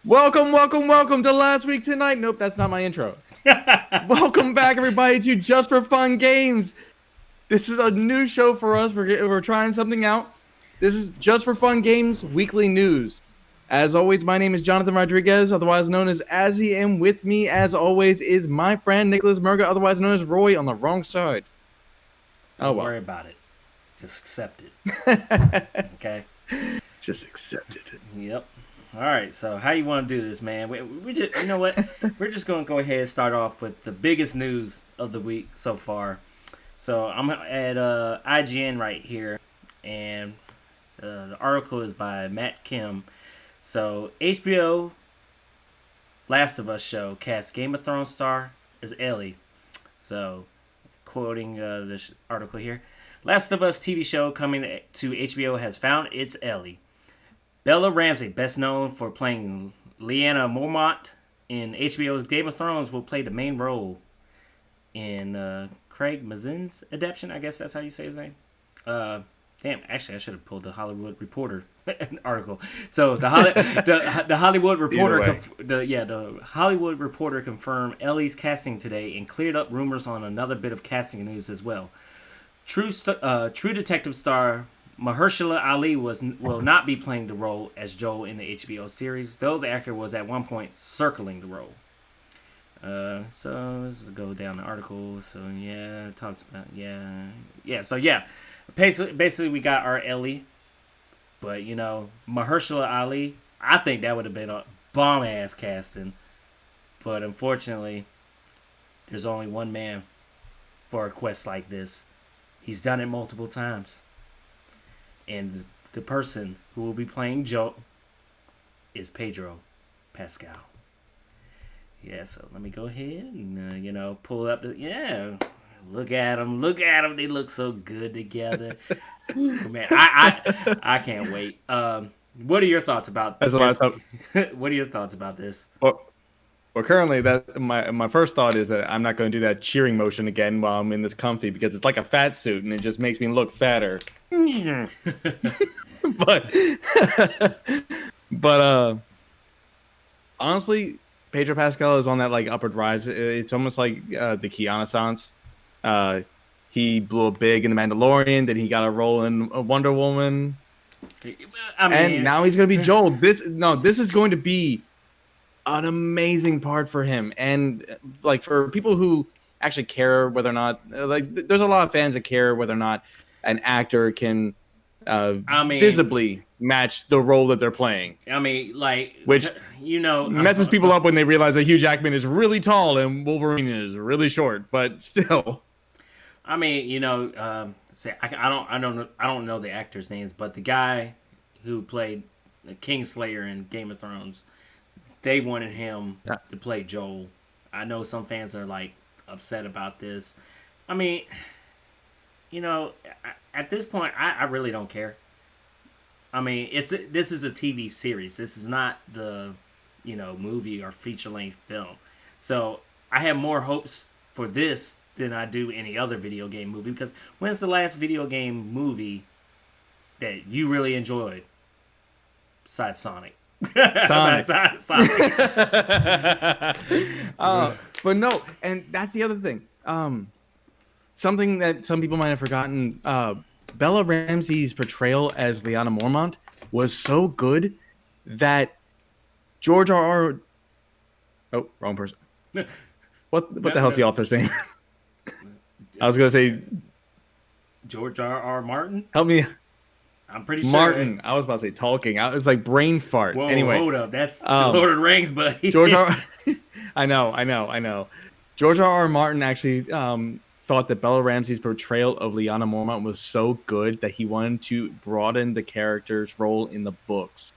Welcome to Last Week Tonight. Nope, that's not my intro. Welcome back, everybody, to Just for Fun Games. This is a new show for us. We're trying something out. This is Just for Fun Games Weekly News. As always, my name is Jonathan Rodriguez, otherwise known as Azzy, and with me, as always, is my friend Nicholas Murga, otherwise known as Roy, on the wrong side. Don't worry about it. Just accept it. Okay? Just accept it. Yep. All right, so how you want to do this, man? We just, you know what? We're just going to go ahead and start off with the biggest news of the week so far. So I'm at IGN right here, and the article is by Matt Kim. So HBO Last of Us show casts Game of Thrones star as Ellie. So quoting this article here, Last of Us TV show coming to HBO has found its Ellie. Bella Ramsey, best known for playing Lyanna Mormont in HBO's Game of Thrones, will play the main role in Craig Mazin's adaptation. I guess that's how you say his name. Actually, I should have pulled the Hollywood Reporter article. So the Hollywood Reporter, the Hollywood Reporter confirmed Ellie's casting today and cleared up rumors on another bit of casting news as well. True Detective star Mahershala Ali will not be playing the role as Joel in the HBO series, though the actor was at one point circling the role. So let's go down the article. So yeah, it talks about Basically we got our Ellie, but Mahershala Ali, I think that would have been a bomb ass casting, but unfortunately, there's only one man for a quest like this. He's done it multiple times. And the person who will be playing Joe is Pedro Pascal. Yeah, so let me go ahead and, pull up look at them. They look so good together. Ooh, man, I can't wait. What are your thoughts about this? What are your thoughts about this? Well, currently, that my first thought is that I'm not going to do that cheering motion again while I'm in this comfy because it's like a fat suit and it just makes me look fatter. but honestly, Pedro Pascal is on that like upward rise. It's almost like the Keanu-sans. He blew up big in The Mandalorian. Then he got a role in Wonder Woman. And now he's going to be Joel. This is going to be an amazing part for him, and like for people who actually care whether or not there's a lot of fans that care whether or not an actor can visibly match the role that they're playing. Which messes people up when they realize that Hugh Jackman is really tall and Wolverine is really short, but still. I don't know the actors' names, but the guy who played the Kingslayer in Game of Thrones, they wanted him to play Joel. I know some fans are upset about this. At this point, I really don't care. This is a TV series. This is not the movie or feature length film. So I have more hopes for this than I do any other video game movie. Because when's the last video game movie that you really enjoyed besides Sonic? Sonic. But no, and that's the other thing. Something that some people might have forgotten. Bella Ramsey's portrayal as Lyanna Mormont was so good that George R.R. Oh, wrong person. What the hell's the author's name? I was gonna say George R.R. Martin. Help me. I'm pretty sure. Martin. I was about to say talking. It's like brain fart. Whoa, anyway, hold up. That's the Lord of the Rings, buddy. George R. I know. George R.R. Martin actually thought that Bella Ramsey's portrayal of Lyanna Mormont was so good that he wanted to broaden the character's role in the books.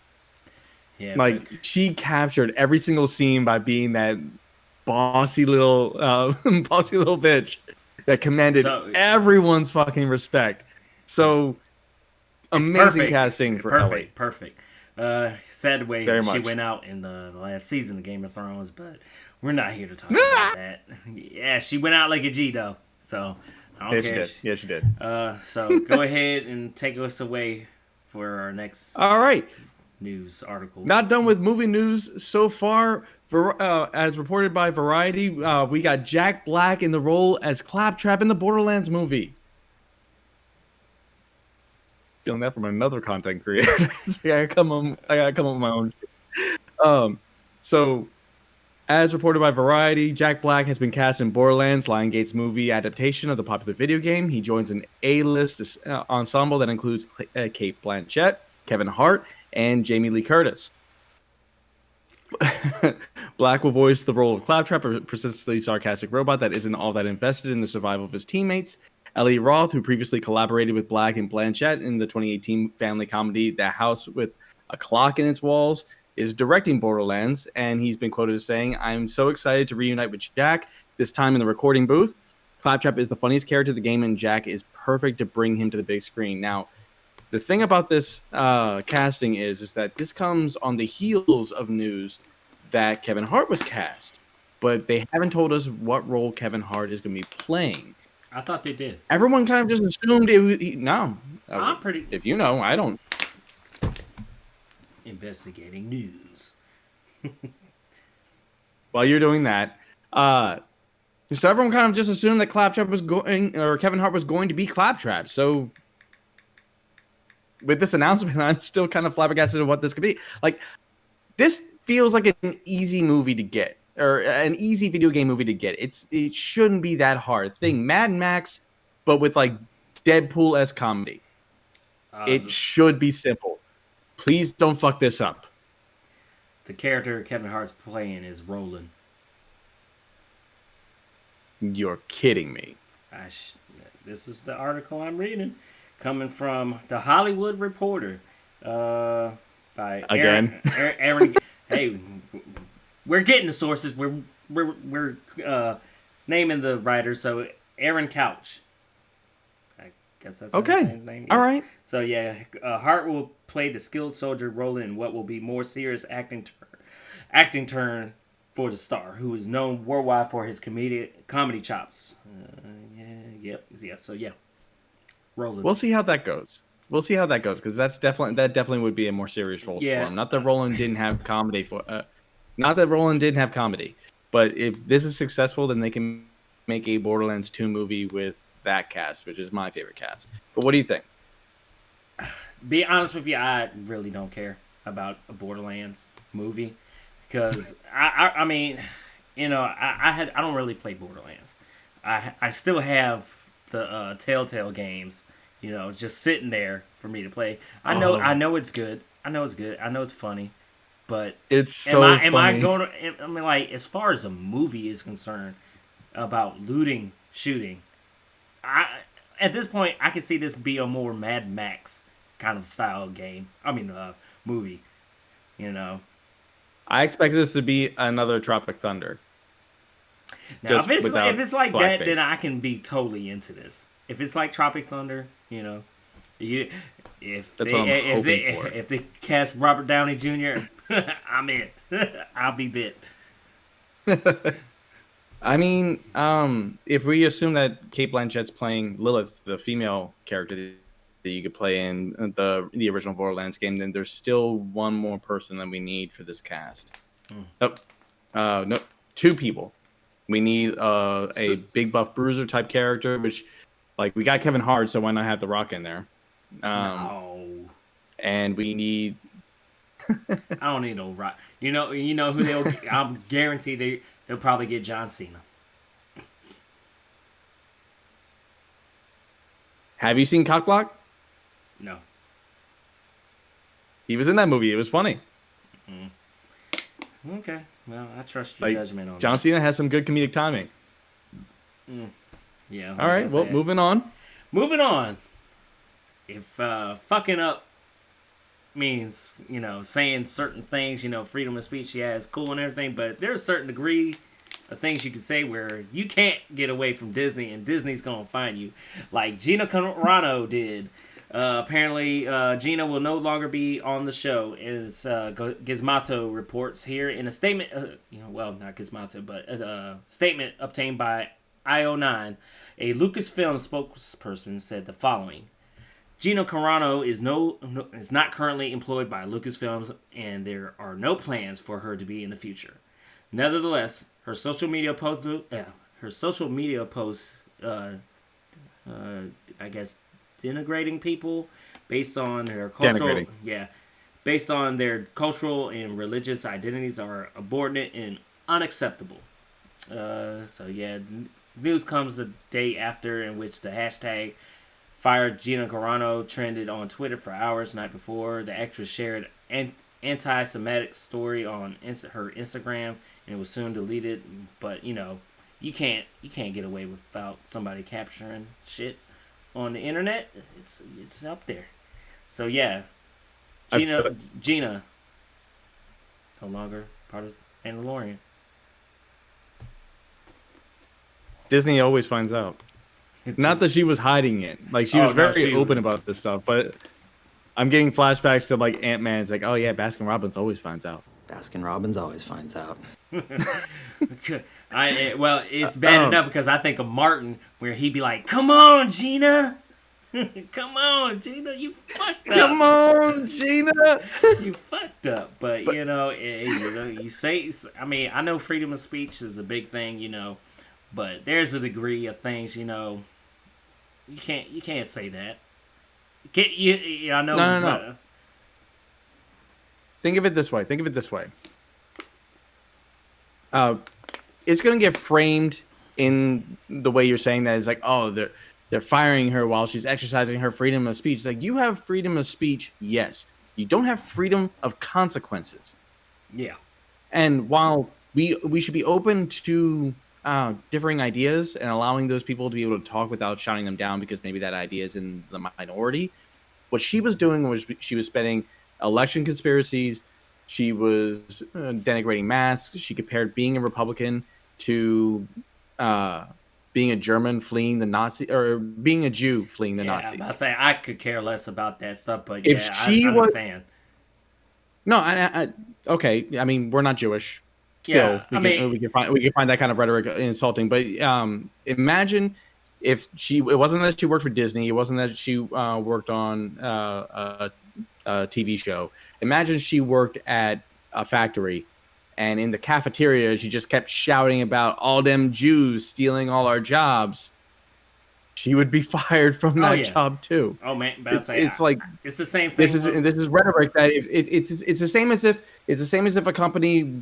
Yeah, she captured every single scene by being that bossy little bitch that commanded everyone's fucking respect. So amazing casting for Ellie. Perfect. Sad way she went out in the last season of Game of Thrones, but we're not here to talk about that. Yeah, she went out like a G though. So I don't care. Yeah, she did. So go ahead and take us away for our next. All right. news article. Not done with movie news so far. As reported by Variety, we got Jack Black in the role as Claptrap in the Borderlands movie. Stealing that from another content creator. So I gotta come up with my own. So, as reported by Variety, Jack Black has been cast in Borderlands, Liongate's movie adaptation of the popular video game. He joins an A-list ensemble that includes Kate Blanchett, Kevin Hart, and Jamie Lee Curtis. Black will voice the role of Claptrap, a persistently sarcastic robot that isn't all that invested in the survival of his teammates. Ellie Roth, who previously collaborated with Black and Blanchett in the 2018 family comedy The House with a Clock in Its Walls, is directing Borderlands, and he's been quoted as saying, "I'm so excited to reunite with Jack, this time in the recording booth. Claptrap is the funniest character in the game, and Jack is perfect to bring him to the big screen." Now, the thing about this casting is that this comes on the heels of news that Kevin Hart was cast, but they haven't told us what role Kevin Hart is going to be playing. I thought they did. Everyone kind of just assumed it. No, I'm pretty. If you know, I don't. Investigating news. While you're doing that, so everyone kind of just assumed that Claptrap was going, or Kevin Hart was going to be Claptrap. So with this announcement, I'm still kind of flabbergasted at what this could be. Like, this feels like an easy movie to get, or an easy video game movie to get. It shouldn't be that hard. Thing Mad Max, but with like Deadpool-esque comedy. It should be simple. Please don't fuck this up. The character Kevin Hart's playing is Roland. You're kidding me. This is the article I'm reading, coming from The Hollywood Reporter. By Again? Aaron. Hey, we're getting the sources. We're naming the writer. So Aaron Couch. I guess that's okay. His name. All right. So yeah, Hart will play the skilled soldier Roland in what will be more serious acting turn for the star, who is known worldwide for his comedy chops. So Roland. We'll see how that goes. Because that definitely would be a more serious role for him. Not that Roland didn't have comedy but if this is successful, then they can make a Borderlands 2 movie with that cast, which is my favorite cast. But what do you think? Be honest with you, I really don't care about a Borderlands movie because I mean, I don't really play Borderlands. I still have the Telltale games, just sitting there for me to play. I know it's good. I know it's funny, but it's so funny. Am I going to? I mean, like, as far as a movie is concerned, about looting, shooting, at this point I can see this be a more Mad Max kind of style game. I mean, movie. I expect this to be another Tropic Thunder. Now, if it's like that, then I can be totally into this. If it's like Tropic Thunder, if they cast Robert Downey Jr., I'm in. I'll be bit. I mean, if we assume that Kate Blanchett's playing Lilith, the female character that you could play in the original Borderlands game, then there's still one more person that we need for this cast. No, 2 people. We need a big buff bruiser type character, which, like, we got Kevin Hart, so why not have The Rock in there? No. And we need. I don't need no Rock. You know who they'll. I'm guaranteed they'll probably get John Cena. Have you seen Cockblock? No. He was in that movie. It was funny. Okay. Well, I trust your judgment on John that. Cena has some good comedic timing. Yeah. All right. Well, moving on. If fucking up means, saying certain things, freedom of speech, it's cool and everything, but there's a certain degree of things you can say where you can't get away from Disney, and Disney's gonna find you, like Gina Carano did. Apparently, Gina will no longer be on the show, as Gizmodo reports here in a statement. Not Gizmodo, but a statement obtained by IO9. A Lucasfilm spokesperson said the following: Gina Carano is not currently employed by Lucasfilms, and there are no plans for her to be in the future. Nevertheless, her social media posts, I guess, denigrating people based on their cultural, based on their cultural and religious identities are abhorrent and unacceptable. News comes the day after in which the hashtag Fire Gina Carano trended on Twitter for hours the night before. The actress shared an anti-Semitic story on her Instagram, and it was soon deleted. But you can't get away without somebody capturing shit on the internet. It's up there. So yeah, Gina, no longer part of Mandalorian. Disney always finds out. Not that she was hiding it. Like, she was very open about this stuff, but I'm getting flashbacks to, like, Ant-Man. It's like, oh, yeah, Baskin-Robbins always finds out. Baskin-Robbins always finds out. It's bad enough because I think of Martin, where he'd be like, come on, Gina! Come on, Gina, you fucked up. Come on, Gina! You fucked up. But you say, I mean, I know freedom of speech is a big thing, but there's a degree of things, you can't say that. I know. No. Think of it this way. It's going to get framed in the way you're saying that. It's like, oh, they're firing her while she's exercising her freedom of speech. It's like, you have freedom of speech, yes. You don't have freedom of consequences. Yeah. And while we should be open to differing ideas and allowing those people to be able to talk without shouting them down because maybe that idea is in the minority, what she was doing was she was spreading election conspiracies. She was denigrating masks. She compared being a Republican to being a German fleeing the Nazi, or being a Jew fleeing the Nazis. I say I could care less about that stuff, but if she I understand. No, okay. I mean, we're not Jewish. Still, we can find that kind of rhetoric insulting. But imagine if it wasn't that she worked for Disney, it wasn't that she worked on a TV show. Imagine she worked at a factory, and in the cafeteria, she just kept shouting about all them Jews stealing all our jobs. She would be fired from that job too. Oh man, it's the same thing. This is rhetoric that it's the same as if a company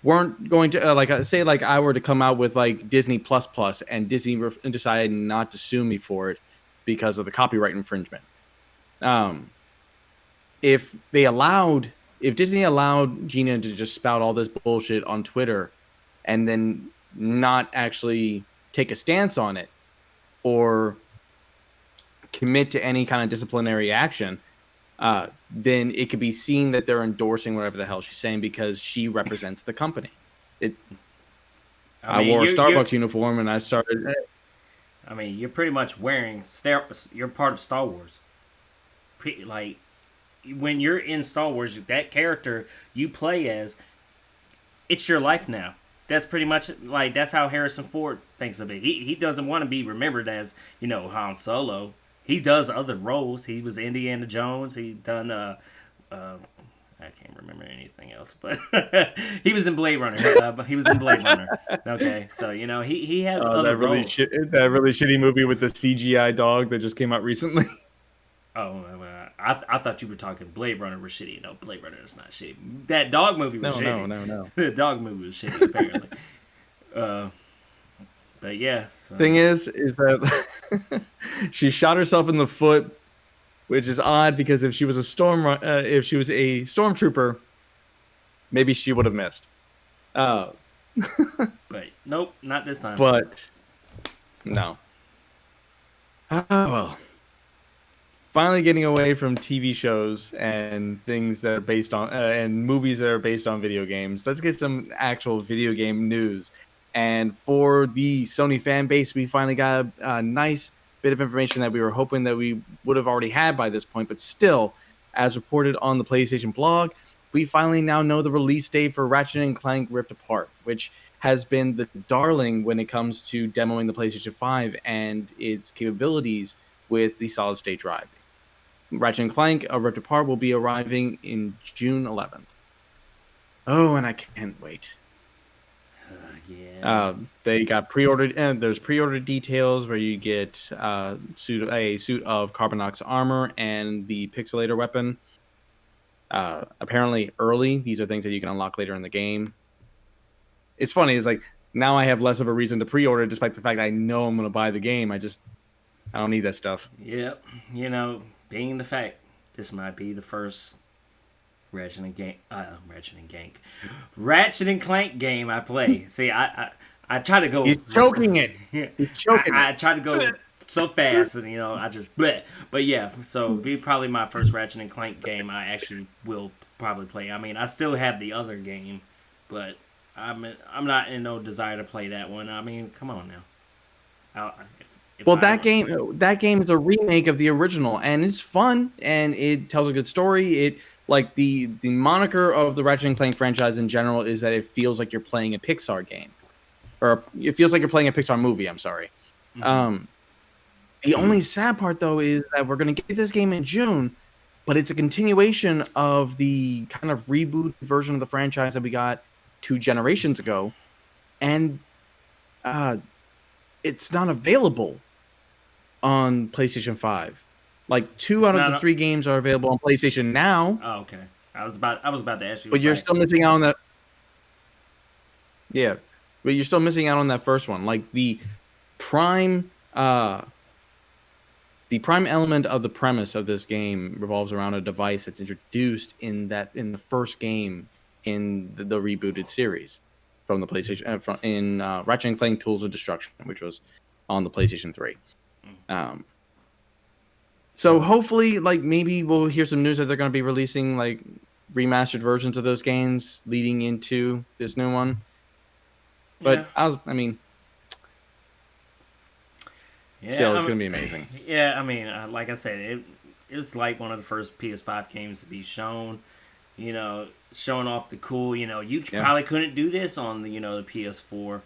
weren't going to say I were to come out with like Disney Plus and Disney decided not to sue me for it because of the copyright infringement. If Disney allowed Gina to just spout all this bullshit on Twitter and then not actually take a stance on it or commit to any kind of disciplinary action, then it could be seen that they're endorsing whatever the hell she's saying because she represents the company. I wore a Starbucks uniform and I started. I mean, you're pretty much wearing. You're part of Star Wars. Like, when you're in Star Wars, that character you play as, it's your life now. That's pretty much that's how Harrison Ford thinks of it. He doesn't want to be remembered as Han Solo. He does other roles. He was Indiana Jones. He done I can't remember anything else, but he was in Blade Runner. Okay, so he has other roles. That really shitty movie with the CGI dog that just came out recently. Oh, I thought you were talking Blade Runner was shitty. No, Blade Runner is not shitty. That dog movie was shitty. No. The dog movie was shitty, apparently. But yeah. So. Thing is that she shot herself in the foot, which is odd because if she was a stormtrooper, maybe she would have missed. But nope, not this time. But no. Well. Finally getting away from TV shows and things that are based on and movies that are based on video games. Let's get some actual video game news. And for the Sony fan base, we finally got a nice bit of information that we were hoping that we would have already had by this point. But still, as reported on the PlayStation blog, we finally now know the release date for Ratchet and Clank Rift Apart, which has been the darling when it comes to demoing the PlayStation 5 and its capabilities with the solid state drive. Ratchet and Clank: A Rift Apart will be arriving in June 11th. Oh, and I can't wait. Yeah. They got pre-ordered, and there's pre-ordered details where you get a suit of Carbinox armor and the pixelator weapon. Apparently early. These are things that you can unlock later in the game. It's funny. It's like now I have less of a reason to pre-order, despite the fact that I know I'm going to buy the game. I don't need that stuff. Yep. Being the fact this might be the first Ratchet and Clank game I play. See, I try to go. He's choking it. He's choking I try to go so fast, and I just bleh. But yeah, so be probably my first Ratchet and Clank game I actually will probably play. I mean, I still have the other game, but I'm not in no desire to play that one. I mean, come on now. That game is a remake of the original, and it's fun, and it tells a good story. It like the moniker of the Ratchet and Clank franchise in general is that it feels like you're playing a Pixar game, or it feels like you're playing a Pixar movie. I'm sorry. Mm-hmm. The only sad part though is that we're going to get this game in June, but it's a continuation of the kind of reboot version of the franchise that we got 2 generations ago, and it's not available on PlayStation 5. Like 2 out of the 3 games are available on PlayStation now. Oh, okay. I was about to ask you. But you're still missing out on that. Yeah, but you're still missing out on that first one. Like the prime element of the premise of this game revolves around a device that's introduced in the first game in the rebooted series from the PlayStation in Ratchet and Clank: Tools of Destruction, which was on the PlayStation 3. So hopefully, like maybe we'll hear some news that they're going to be releasing like remastered versions of those games leading into this new one. But yeah. Still, it's going to be amazing. Yeah, I mean, like I said, it's like one of the first PS5 games to be shown. Showing off the cool. You probably couldn't do this on the the PS4 or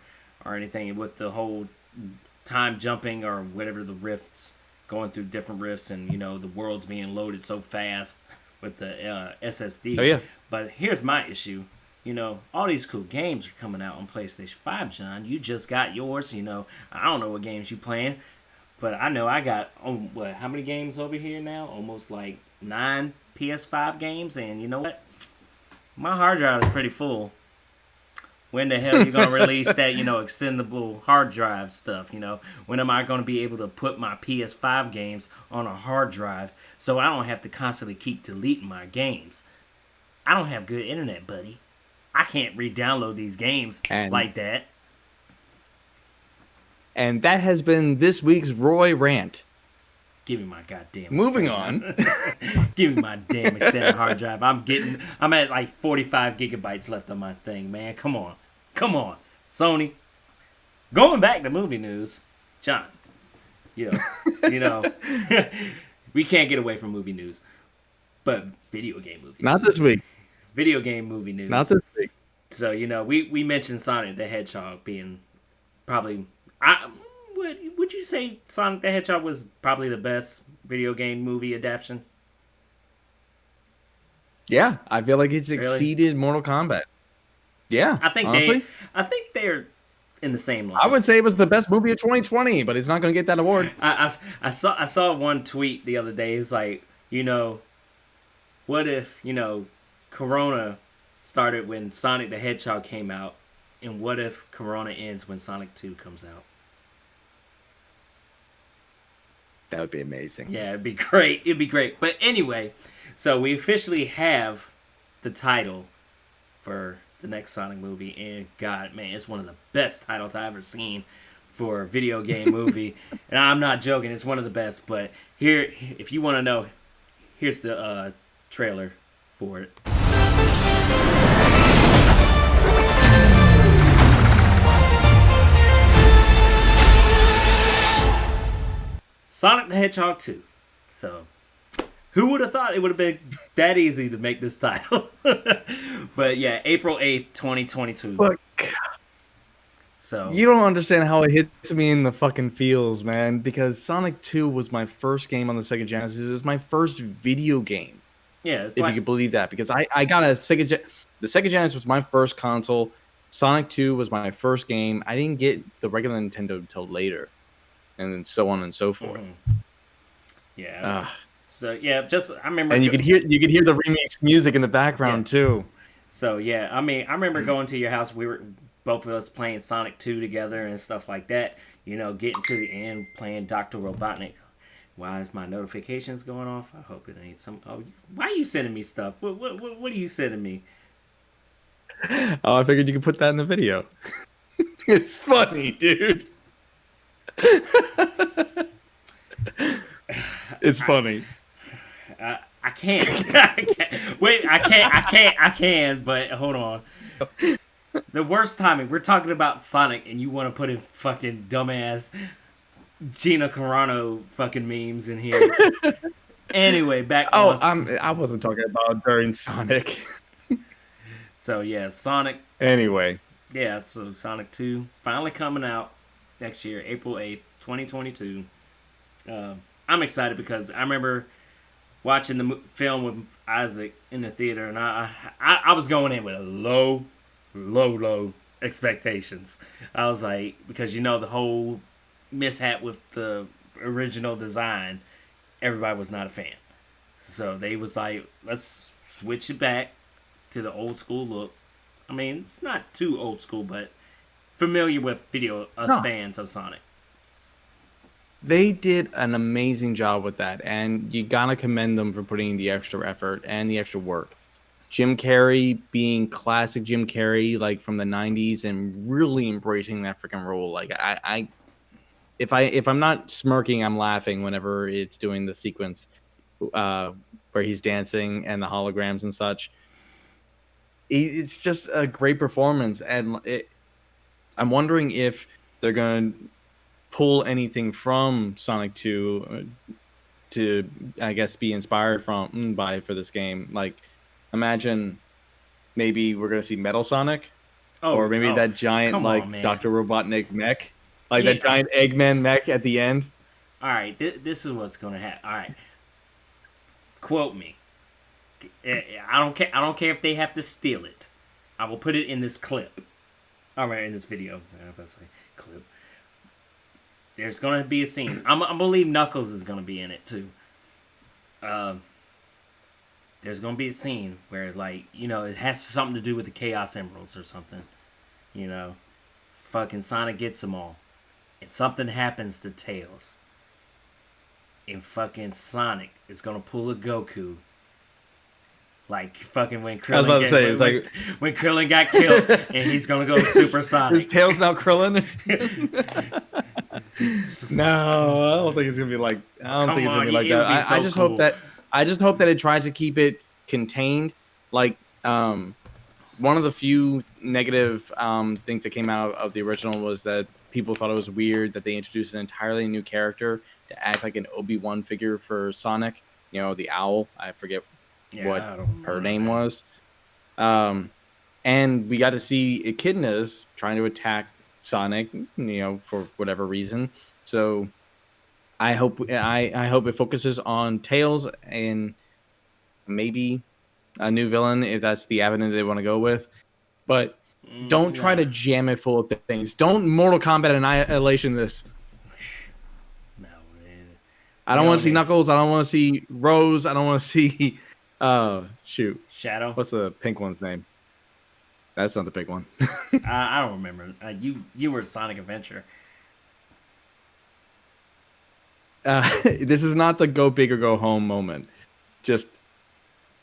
anything with the whole time jumping or whatever the rifts. Going through different rifts and the world's being loaded so fast with the SSD. Oh yeah. But here's my issue. All these cool games are coming out on PlayStation 5, John. You just got yours. I don't know what games you playing, but I know I got how many games over here now? Almost like 9 PS5 games, and you know what? My hard drive is pretty full. When the hell are you going to release that, extendable hard drive stuff, When am I going to be able to put my PS5 games on a hard drive so I don't have to constantly keep deleting my games? I don't have good internet, buddy. I can't re-download these games like that. And that has been this week's Roy Rant. Give me my goddamn. Moving on. Give me my damn extended hard drive. I'm at like 45 gigabytes left on my thing, man. Come on, Sony. Going back to movie news, John. We can't get away from movie news, but video game movie. Not this week. Video game movie news. Not this week. So we mentioned Sonic the Hedgehog being probably. Would you say Sonic the Hedgehog was probably the best video game movie adaptation? Yeah, I feel like it's exceeded Mortal Kombat. Yeah, I think they're in the same line. I would say it was the best movie of 2020, but it's not going to get that award. I saw one tweet the other day. It's like, what if Corona started when Sonic the Hedgehog came out, and what if Corona ends when Sonic 2 comes out? That would be amazing. Yeah, it'd be great. But anyway, so we officially have the title for the next Sonic movie. And God, man, it's one of the best titles I've ever seen for a video game movie. And I'm not joking, it's one of the best. But here, if you want to know, here's the trailer for it. Sonic the Hedgehog 2. So, who would have thought it would have been that easy to make this title? But yeah, April 8th, 2022. Look. So You don't understand how it hits me in the fucking feels, man. Because Sonic 2 was my first game on the Sega Genesis. It was my first video game, yeah, it's if you like could believe that. Because I got a the Sega Genesis was my first console. Sonic 2 was my first game. I didn't get the regular Nintendo until later, and then so on and so forth. yeah. So yeah, just I remember. And you could hear the remix music in the background too. So yeah, I mean, I remember going to your house. We were both of us playing Sonic 2 together and stuff like that. You know, getting to the end, playing Doctor Robotnik. Why is my notifications going off? I hope it ain't some. Oh, why are you sending me stuff? What are you sending me? Oh, I figured you could put that in the video. It's funny, dude. It's funny. I can't. I can't. Wait, I can, but hold on. The worst timing. We're talking about Sonic, and you want to put in fucking dumbass Gina Carano fucking memes in here. Anyway, back on. I wasn't talking about during Sonic. So yeah, Sonic. Anyway. Yeah, so Sonic 2 finally coming out next year, April 8th, 2022. I'm excited because I remember watching the film with Isaac in the theater, and I was going in with low expectations. I was like, because you know the whole mishap with the original design, everybody was not a fan. So they was like, let's switch it back to the old school look. I mean, it's not too old school, but familiar with fans of Sonic. They did an amazing job with that, and you gotta commend them for putting the extra effort and the extra work. Jim Carrey being classic Jim Carrey, like from the '90s, and really embracing that freaking role. Like if I'm not smirking, I'm laughing whenever it's doing the sequence where he's dancing and the holograms and such. It's just a great performance, and I'm wondering if they're gonna pull anything from Sonic 2 to, I guess, be inspired by for this game. Like, imagine maybe we're gonna see Metal Sonic, or maybe that giant Dr. Robotnik mech, like that giant Eggman mech at the end. All right, this is what's gonna happen. All right, quote me. I don't care. I don't care if they have to steal it. I will put it in this clip. All right, in this video. I was about to say clip. There's gonna be a scene. I believe Knuckles is gonna be in it too. There's gonna be a scene where, like, you know, it has something to do with the Chaos Emeralds or something. You know, fucking Sonic gets them all, and something happens to Tails. And fucking Sonic is gonna pull a Goku. Like fucking when Krillin. I was about to say, it's like when Krillin got killed, and he's gonna go Super Sonic. His tail's now Krillin. No, I don't think it's gonna be like. I don't think it's gonna be like that. I just hope that. I just hope that it tries to keep it contained. Like, one of the few negative things that came out of the original was that people thought it was weird that they introduced an entirely new character to act like an Obi-Wan figure for Sonic. You know, the owl. I forget what her name was. And we got to see Echidnas trying to attack Sonic, you know, for whatever reason. So I hope it focuses on Tails and maybe a new villain if that's the avenue they want to go with. But don't try to jam it full of things. Don't Mortal Kombat Annihilation this. No, man. I don't want to see Knuckles. I don't want to see Rose. I don't want to see shoot. Shadow. What's the pink one's name? That's not the pink one. I don't remember. You were Sonic Adventure. This is not the go big or go home moment. Just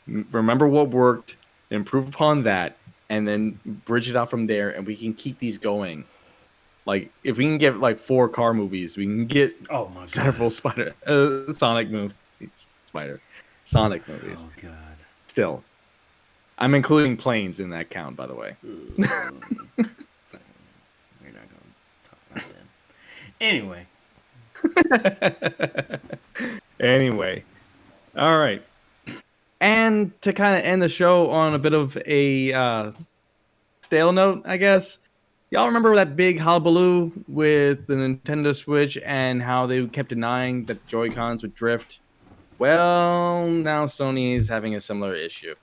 remember what worked, improve upon that, and then bridge it out from there, and we can keep these going. Like, if we can get like 4 car movies, we can get several Sonic movies. Sonic movies. Oh god. Still, I'm including planes in that count, by the way. We're not gonna talk about that. Anyway, all right. And to kind of end the show on a bit of a stale note, I guess, Y'all remember that big hullabaloo with the Nintendo Switch and how they kept denying that the Joy-Cons would drift? Well, now Sony is having a similar issue.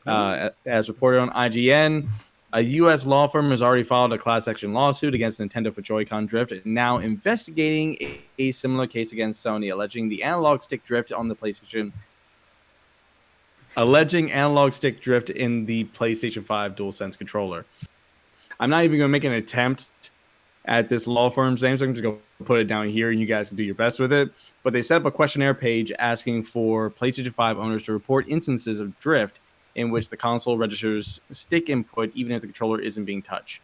As reported on IGN, a U.S. law firm has already filed a class action lawsuit against Nintendo for Joy-Con drift, and now investigating a similar case against Sony, alleging analog stick drift in the PlayStation 5 DualSense controller. I'm not even going to make an attempt at this law firm's name, so I'm just going to put it down here, and you guys can do your best with it. But they set up a questionnaire page asking for PlayStation 5 owners to report instances of drift in which the console registers stick input even if the controller isn't being touched.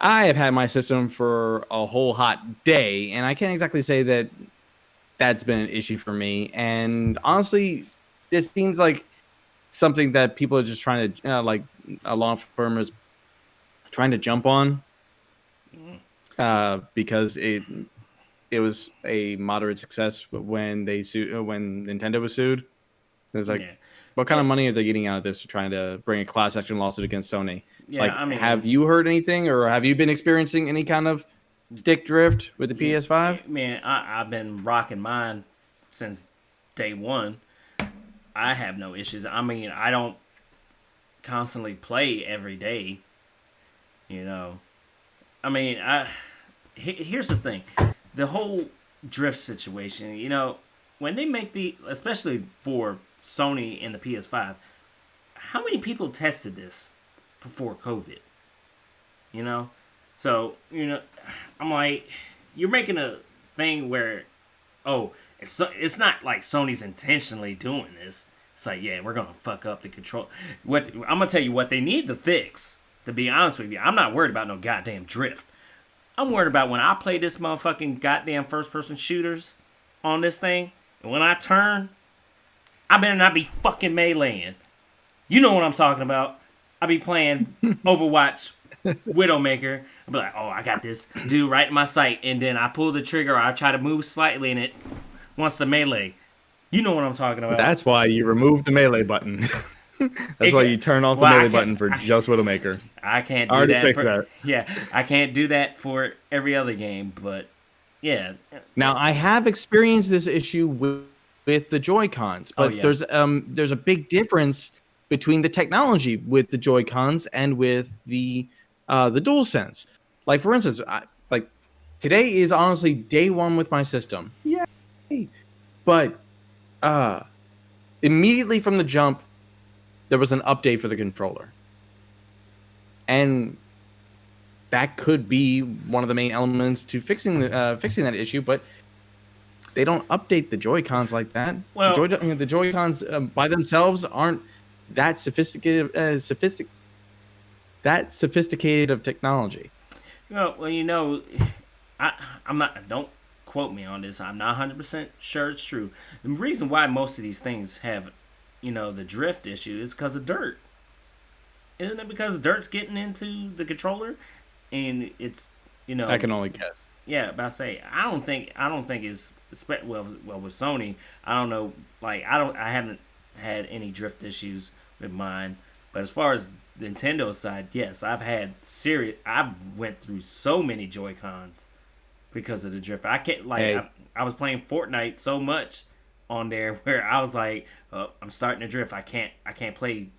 I have had my system for a whole hot day, and I can't exactly say that that's been an issue for me. And honestly, this seems like something that people are just trying to, like a law firm is trying to jump on because it was a moderate success when Nintendo was sued. It's like, what kind of money are they getting out of this, trying to bring a class action lawsuit against Sony? Yeah, like, have you heard anything, or have you been experiencing any kind of stick drift with the PS5? Man, I've been rocking mine since day one. I have no issues. I mean, I don't constantly play every day. You know, I mean, here's the thing, the whole drift situation. You know, when they make especially for Sony and the PS5, how many people tested this before COVID? You know, so I'm like, you're making a thing where, it's not like Sony's intentionally doing this. It's like, yeah, we're gonna fuck up the control. I'm gonna tell you what they need to fix. To be honest with you, I'm not worried about no goddamn drift. I'm worried about when I play this motherfucking goddamn first-person shooters on this thing, and when I turn, I better not be fucking meleeing. You know what I'm talking about. I be playing Overwatch Widowmaker. I'll be like, oh, I got this dude right in my sight, and then I pull the trigger, or I try to move slightly, and it wants to melee. You know what I'm talking about. That's why you remove the melee button. That's why you turn off the melee button for just Widowmaker. I can't do that. Yeah, I can't do that for every other game, but yeah. Now, I have experienced this issue with the Joy-Cons, but there's a big difference between the technology with the Joy-Cons and with the DualSense. Like, for instance, today is honestly day one with my system. Yay! But immediately from the jump, there was an update for the controller. And that could be one of the main elements to fixing that issue, but they don't update the Joy-Cons like that. Well, the Joy-Cons by themselves aren't that sophisticated of technology. Well, I'm not. Don't quote me on this. I'm not 100% sure it's true. The reason why most of these things have, the drift issue is because of dirt. Isn't it because dirt's getting into the controller, and it's I can only guess. Yeah, but I don't think it's well with Sony. I don't know. Like I haven't had any drift issues with mine, but as far as Nintendo side, yes, I've went through so many Joy-Cons because of the drift. I can't I was playing Fortnite so much on there where I was like, I'm starting to drift. I can't play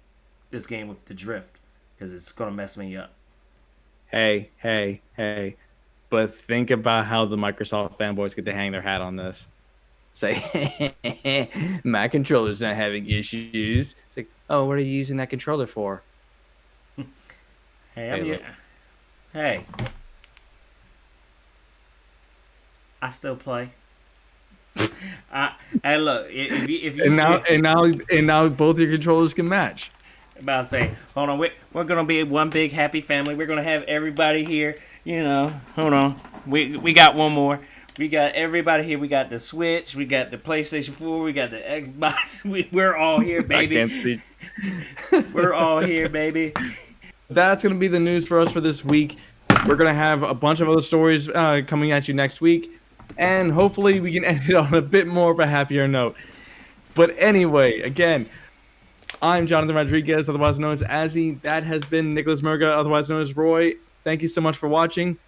this game with the drift because it's gonna mess me up. Hey. But think about how the Microsoft fanboys get to hang their hat on this. Say, my controller's not having issues. It's like, oh, what are you using that controller for? Hey, I still play. Hey, look, if you and now both your controllers can match. About to say, hold on, we're gonna be one big happy family. We're gonna have everybody here. Hold on, we got one more. We got everybody here. We got the Switch. We got the PlayStation 4. We got the Xbox. We're all here, baby. I can't see. We're all here, baby. That's gonna be the news for us for this week. We're gonna have a bunch of other stories coming at you next week, and hopefully we can end it on a bit more of a happier note. But anyway, again, I'm Jonathan Rodriguez, otherwise known as Azzy. That has been Nicholas Murga, otherwise known as Roy. Thank you so much for watching.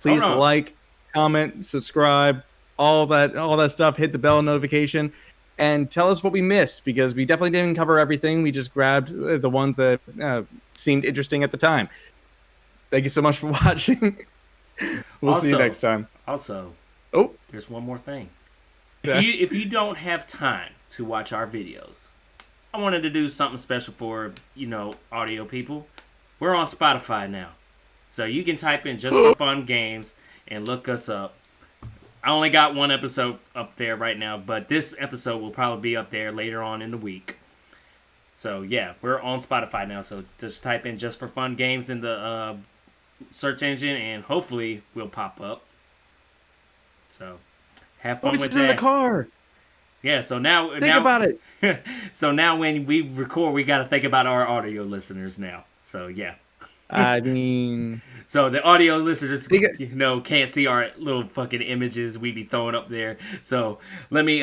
Please Hold on. like, comment, subscribe, all that stuff. Hit the bell notification, and tell us what we missed, because we definitely didn't cover everything. We just grabbed the ones that seemed interesting at the time. Thank you so much for watching. We'll see you next time. Also, Oh, there's one more thing. yeah. If you don't have time to watch our videos, I wanted to do something special for, audio people. We're on Spotify now. So you can type in Just for Fun Games and look us up. I only got one episode up there right now, but this episode will probably be up there later on in the week. So yeah, we're on Spotify now. So just type in Just for Fun Games in the search engine, and hopefully we'll pop up. So have fun with that. in the car. Yeah, so now Think about it. So now when we record, we got to think about our audio listeners now. So yeah. I mean, so the audio listeners, can't see our little fucking images we be throwing up there. So let me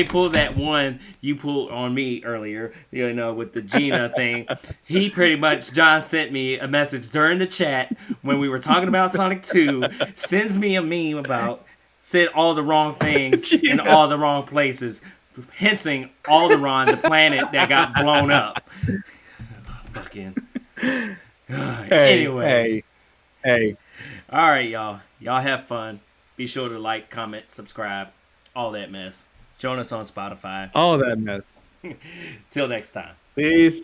pull that one you pulled on me earlier, with the Gina thing. He pretty much, John sent me a message during the chat when we were talking about Sonic 2, sends me a meme about said all the wrong things in all the wrong places, hinting Alderaan, the planet that got blown up. Fucking. Anyway. Hey. All right, y'all. Y'all have fun. Be sure to like, comment, subscribe, all that mess. Join us on Spotify. All that mess. Till next time. Peace.